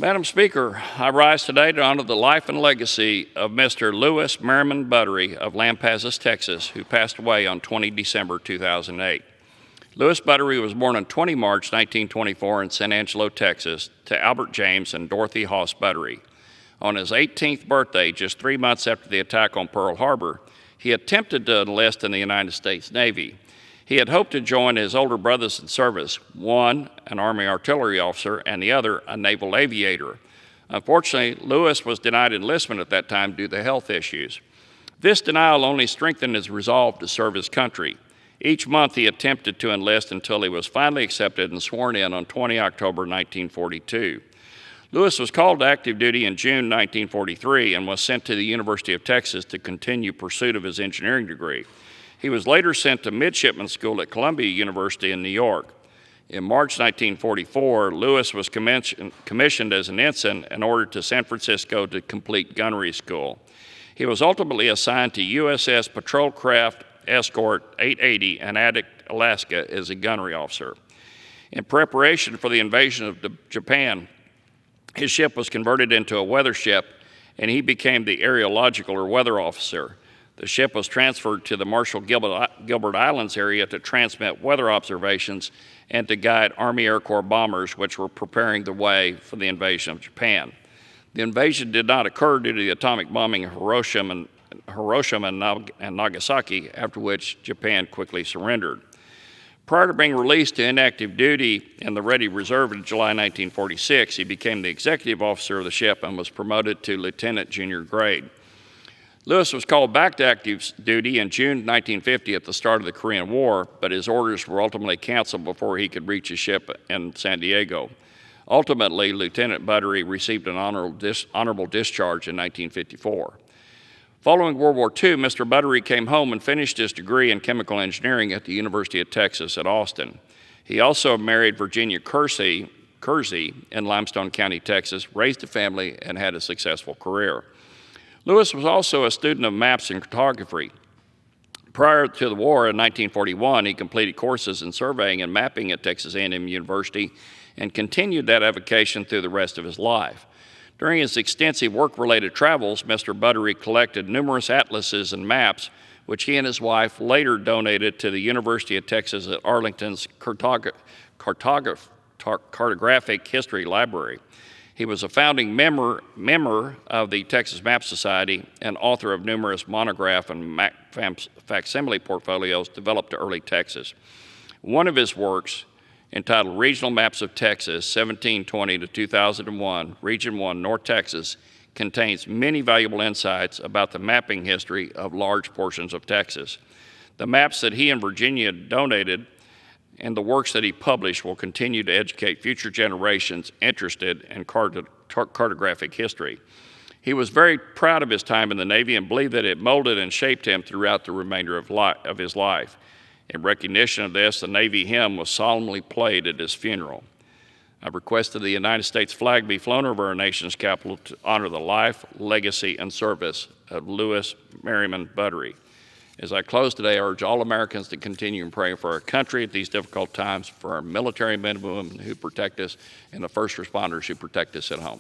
Madam Speaker, I rise today to honor the life and legacy of Mr. Lewis Merriman Buttery of Lampasas, Texas, who passed away on 20 December 2008. Lewis Buttery was born on 20 March 1924 in San Angelo, Texas, to Albert James and Dorothy Hoss Buttery. On his 18th birthday, just 3 months after the attack on Pearl Harbor, he attempted to enlist in the United States Navy. He had hoped to join his older brothers in service, one an Army artillery officer and the other a naval aviator. Unfortunately, Lewis was denied enlistment at that time due to health issues. This denial only strengthened his resolve to serve his country. Each month he attempted to enlist until he was finally accepted and sworn in on 20 October 1942. Lewis was called to active duty in June 1943 and was sent to the University of Texas to continue pursuit of his engineering degree. He was later sent to midshipman school at Columbia University in New York. In March 1944, Lewis was commissioned as an ensign and ordered to San Francisco to complete gunnery school. He was ultimately assigned to USS Patrol Craft Escort 880 in Adak, Alaska as a gunnery officer. In preparation for the invasion of Japan, his ship was converted into a weather ship and he became the aerological or weather officer. The ship was transferred to the Marshall Gilbert Islands area to transmit weather observations and to guide Army Air Corps bombers which were preparing the way for the invasion of Japan. The invasion did not occur due to the atomic bombing of Hiroshima and Nagasaki, after which Japan quickly surrendered. Prior to being released to inactive duty in the Ready Reserve in July 1946, he became the executive officer of the ship and was promoted to lieutenant junior grade. Lewis was called back to active duty in June 1950 at the start of the Korean War, but his orders were ultimately canceled before he could reach his ship in San Diego. Ultimately, Lieutenant Buttery received an honorable discharge in 1954. Following World War II, Mr. Buttery came home and finished his degree in chemical engineering at the University of Texas at Austin. He also married Virginia Kersey in Limestone County, Texas, raised a family, and had a successful career. Lewis was also a student of maps and cartography. Prior to the war in 1941, he completed courses in surveying and mapping at Texas A&M University and continued that avocation through the rest of his life. During his extensive work-related travels, Mr. Buttery collected numerous atlases and maps, which he and his wife later donated to the University of Texas at Arlington's Cartographic History Library. He was a founding member of the Texas Map Society and author of numerous monograph and facsimile portfolios developed to early Texas. One of his works, entitled Regional Maps of Texas, 1720 to 2001, Region 1, North Texas, contains many valuable insights about the mapping history of large portions of Texas. The maps that he and Virginia donated and the works that he published will continue to educate future generations interested in cartographic history. He was very proud of his time in the Navy and believed that it molded and shaped him throughout the remainder of his life. In recognition of this, the Navy hymn was solemnly played at his funeral. I've requested the United States flag be flown over our nation's capital to honor the life, legacy, and service of Lewis Merriman Buttery. As I close today, I urge all Americans to continue in praying for our country at these difficult times, for our military men and women who protect us, and the first responders who protect us at home.